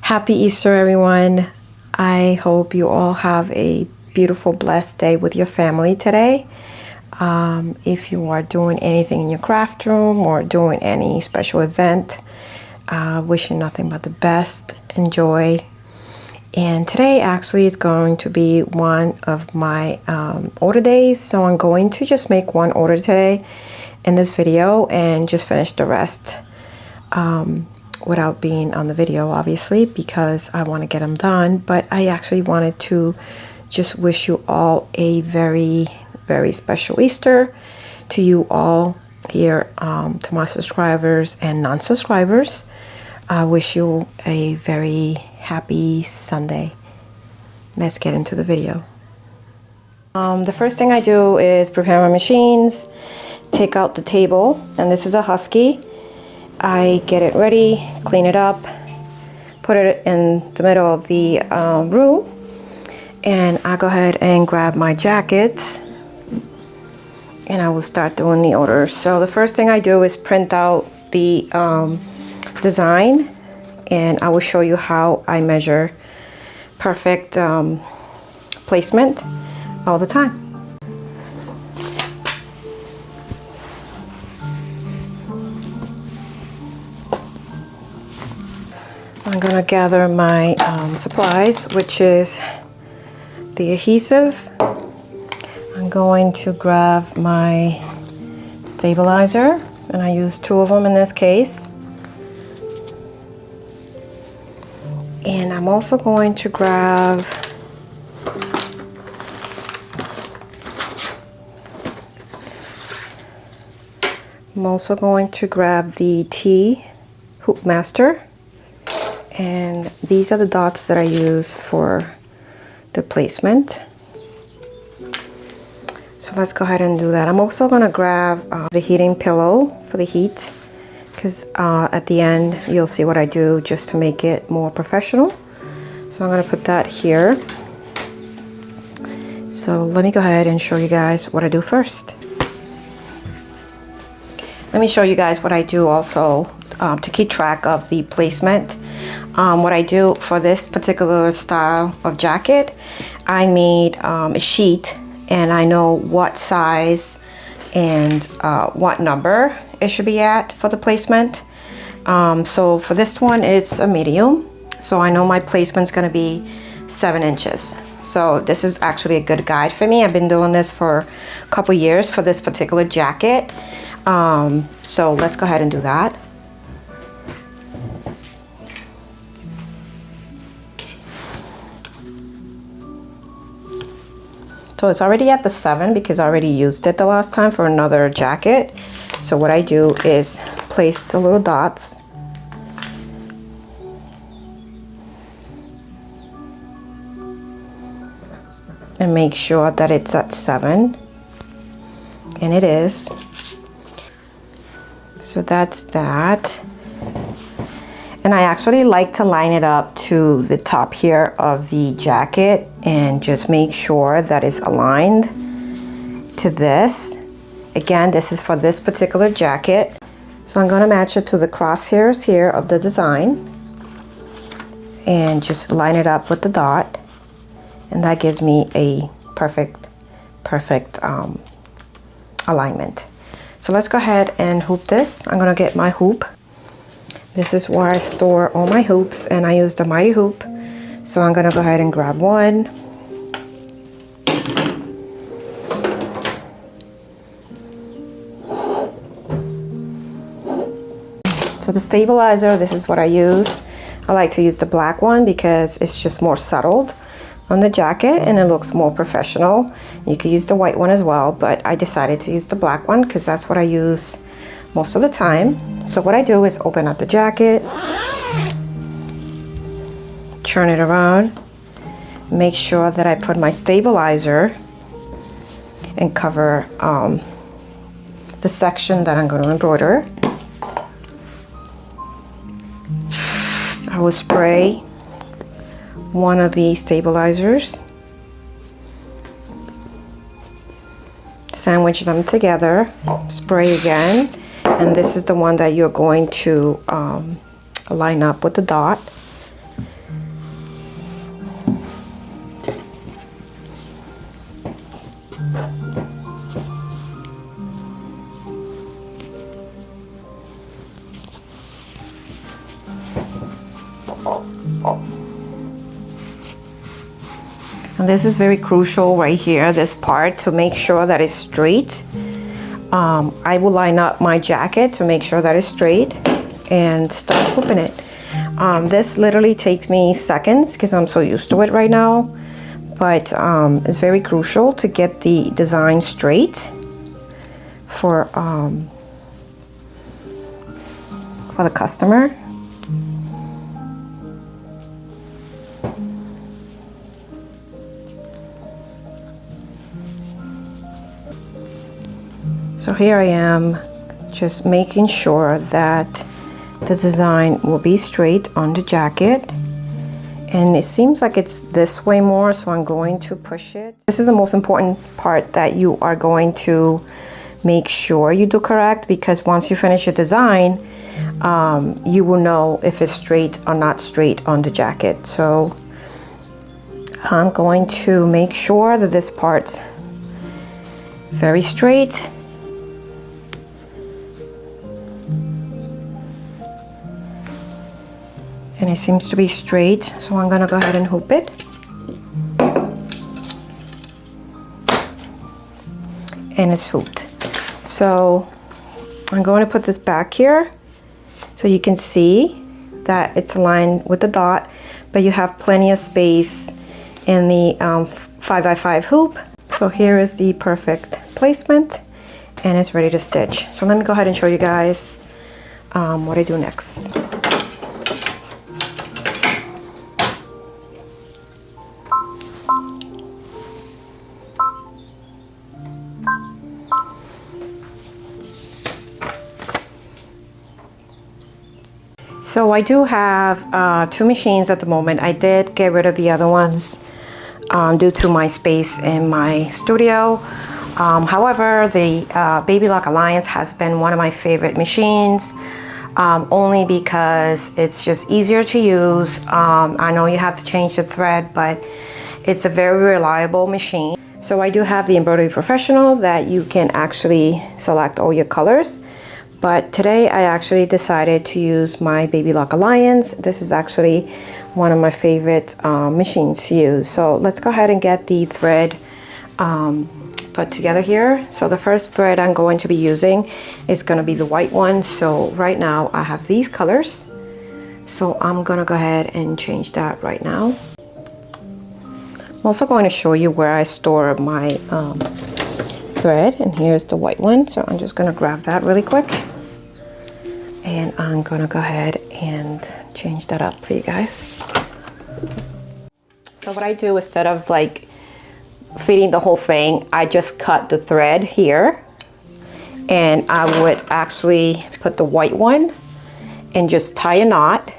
Happy Easter, everyone. I hope you all have a beautiful, blessed day with your family today. If you are doing anything in your craft room or doing any special event, wishing nothing but the best. Enjoy. And today actually is going to be one of my order days. So I'm going to just make one order today in this video and just finish the rest without being on the video, obviously, because I want to get them done. But I actually wanted to just wish you all a very, very special Easter to you all here, to my subscribers and non-subscribers. I wish you a very happy Sunday. Let's get into the video. The first thing I do is prepare my machines, take out the table, and this is a Husky. I get it ready, clean it up, put it in the middle of the room, and I go ahead and grab my jackets and I will start doing the orders. So the first thing I do is print out the design, and I will show you how I measure perfect placement all the time. I'm gonna gather my supplies, which is the adhesive. I'm going to grab my stabilizer, and I use 2 of them in this case. And I'm also going to grab the T Hoop Master. And these are the dots that I use for the placement. So let's go ahead and do that. I'm also going to grab the heating pillow for the heat, because at the end you'll see what I do just to make it more professional. So I'm going to put that here. So let me go ahead and show you guys what I do first. Let me show you guys what I do also to keep track of the placement. What I do for this particular style of jacket, I made a sheet, and I know what size and what number it should be at for the placement. So for this one, it's a medium, so I know my placement's going to be 7 inches. So this is actually a good guide for me. I've been doing this for a couple years for this particular jacket. So let's go ahead and do that. So it's already at the 7 because I already used it the last time for another jacket. So what I do is place the little dots. And make sure that it's at 7. And it is. So that's that. And I actually like to line it up to the top here of the jacket and just make sure that it's aligned to this. Again, this is for this particular jacket. So I'm going to match it to the crosshairs here of the design and just line it up with the dot. And that gives me a perfect alignment. So let's go ahead and hoop this. I'm going to get my hoop. This is where I store all my hoops, and I use the Mighty Hoop. So I'm going to go ahead and grab one. So the stabilizer, this is what I use. I like to use the black one because it's just more settled on the jacket and it looks more professional. You could use the white one as well, but I decided to use the black one because that's what I use most of the time. So what I do is open up the jacket, turn it around, make sure that I put my stabilizer and cover the section that I'm going to embroider. I will spray one of the stabilizers, sandwich them together, spray again, and this is the one that you're going to line up with the dot. And this is very crucial right here, this part, to make sure that it's straight. I will line up my jacket to make sure that it's straight and start hooping it. This literally takes me seconds because I'm so used to it right now, but it's very crucial to get the design straight for the customer. So here I am, just making sure that the design will be straight on the jacket. And it seems like it's this way more, so I'm going to push it. This is the most important part that you are going to make sure you do correct, because once you finish your design, you will know if it's straight or not straight on the jacket. So I'm going to make sure that this part's very straight. And it seems to be straight, so I'm gonna go ahead and hoop it. And it's hooped. So I'm going to put this back here so you can see that it's aligned with the dot, but you have plenty of space in the 5x5 hoop. So here is the perfect placement, and it's ready to stitch. So let me go ahead and show you guys what I do next. So I do have 2 machines at the moment. I did get rid of the other ones due to my space in my studio. However, the Baby Lock Alliance has been one of my favorite machines, only because it's just easier to use. I know you have to change the thread, but it's a very reliable machine. So I do have the Embroidery Professional that you can actually select all your colors. But today I actually decided to use my Baby Lock Alliance. This is actually one of my favorite machines to use. So let's go ahead and get the thread put together here. So the first thread I'm going to be using is going to be the white one. So right now I have these colors. So I'm going to go ahead and change that right now. I'm also going to show you where I store my thread, and here's the white one. So I'm just going to grab that really quick, and I'm going to go ahead and change that up for you guys. So what I do, instead of like feeding the whole thing, I just cut the thread here, and I would actually put the white one and just tie a knot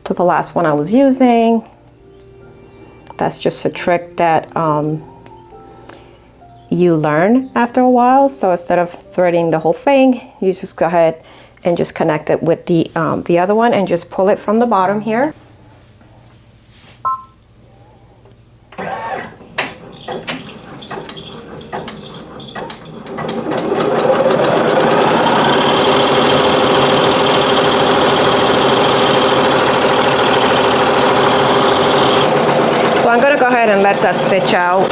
to the last one I was using. That's just a trick that you learn after a while. So instead of threading the whole thing, you just go ahead and just connect it with the other one and just pull it from the bottom here. So I'm going to go ahead and let that stitch out.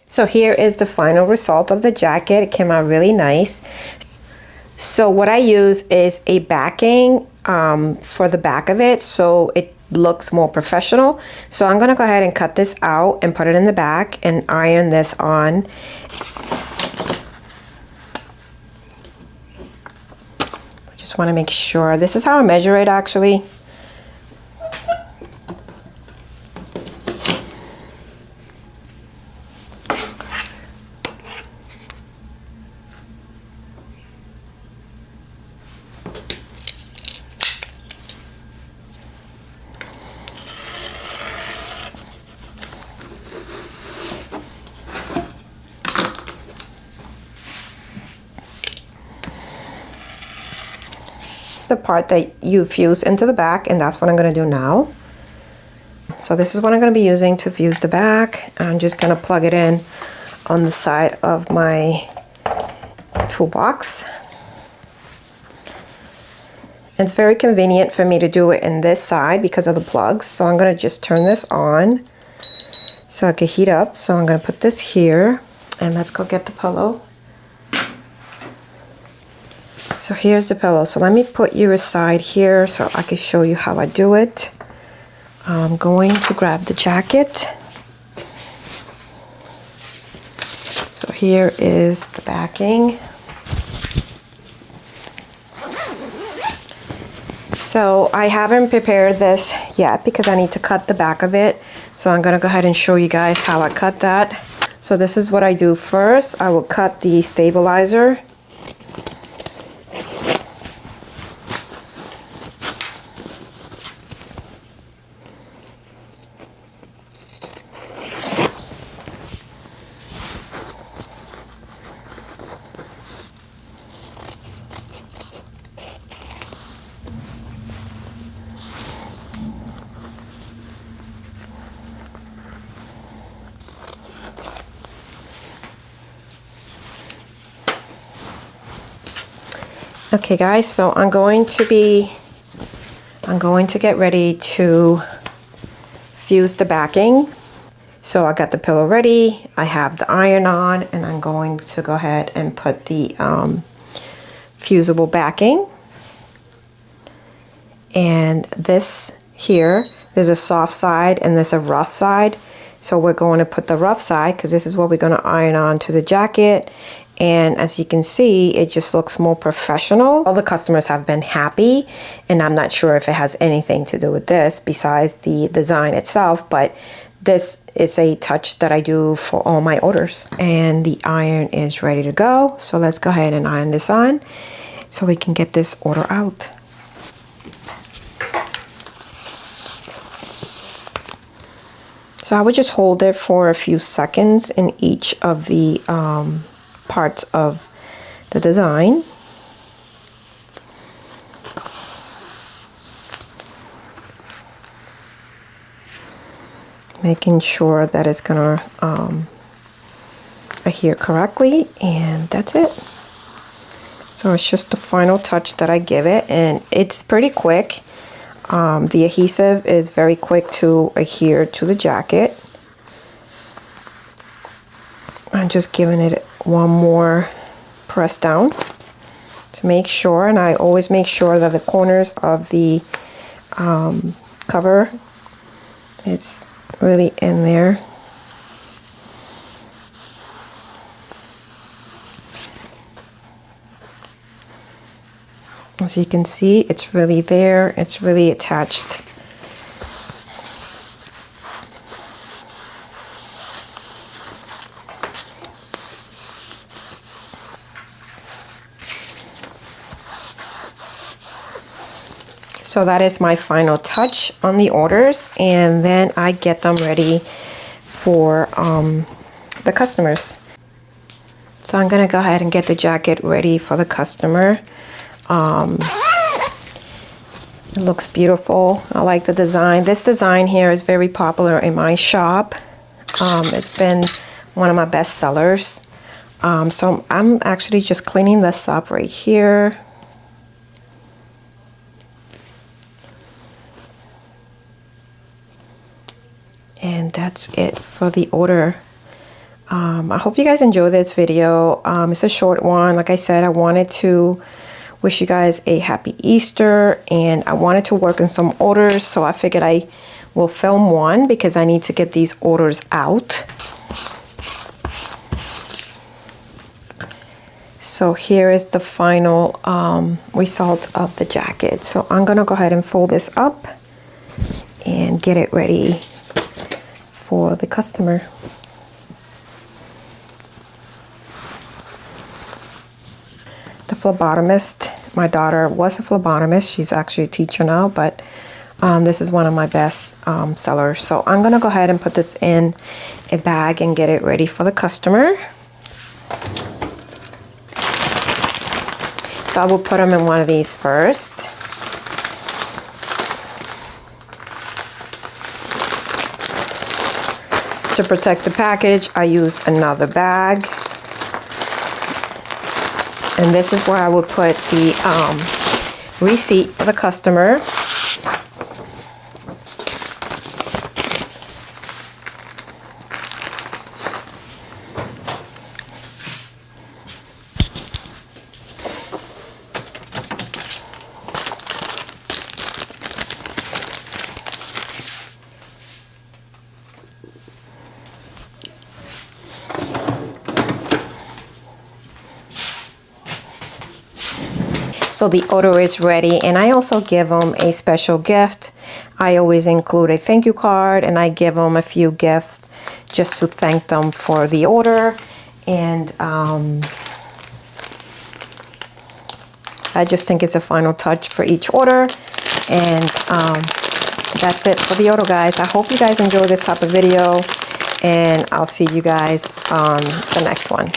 So here is the final result of the jacket. It came out really nice. So what I use is a backing for the back of it, so it looks more professional. So I'm gonna go ahead and cut this out and put it in the back and iron this on. I just want to make sure. This is how I measure it actually. the part that you fuse into the back, and that's what I'm going to do now. So this is what I'm going to be using to fuse the back. I'm just going to plug it in on the side of my toolbox. It's very convenient for me to do it in this side because of the plugs. So I'm going to just turn this on so it can heat up. So I'm going to put this here, and let's go get the pillow. So here's the pillow. So let me put you aside here so I can show you how I do it. I'm going to grab the jacket. So here is the backing. So I haven't prepared this yet because I need to cut the back of it. So I'm gonna go ahead and show you guys how I cut that. So this is what I do first. I will cut the stabilizer. Okay guys, so I'm going to get ready to fuse the backing. So I got the pillow ready, I have the iron on, and I'm going to go ahead and put the fusible backing. And this here, there's a soft side and there's a rough side. So we're going to put the rough side because this is what we're going to iron on to the jacket. And as you can see, it just looks more professional. All the customers have been happy, and I'm not sure if it has anything to do with this besides the design itself, but this is a touch that I do for all my orders. And the iron is ready to go. So let's go ahead and iron this on so we can get this order out. So I would just hold it for a few seconds in each of the parts of the design. Making sure that it's gonna adhere correctly, and that's it. So it's just the final touch that I give it, and it's pretty quick. The adhesive is very quick to adhere to the jacket. I'm just giving it one more press down to make sure, and I always make sure that the corners of the cover is really in there. As you can see, it's really there, it's really attached. So that is my final touch on the orders, and then I get them ready for the customers. So I'm gonna go ahead and get the jacket ready for the customer. It looks beautiful. I like the design. This design here is very popular in my shop. It's been one of my best sellers. So I'm actually just cleaning this up right here. And that's it for the order. I hope you guys enjoy this video. It's a short one. Like I said, I wanted to wish you guys a happy Easter, and I wanted to work on some orders, so I figured I will film one because I need to get these orders out. So here is the final result of the jacket. So I'm gonna go ahead and fold this up and get it ready for the customer. The phlebotomist, my daughter was a phlebotomist. She's actually a teacher now, but this is one of my best sellers. So I'm gonna go ahead and put this in a bag and get it ready for the customer. So I will put them in one of these first. to protect the package, I use another bag. And this is where I would put the receipt for the customer. So the order is ready, and I also give them a special gift. I always include a thank you card, and I give them a few gifts just to thank them for the order. And I just think it's a final touch for each order. And that's it for the order, guys. I hope you guys enjoy this type of video, and I'll see you guys on the next one.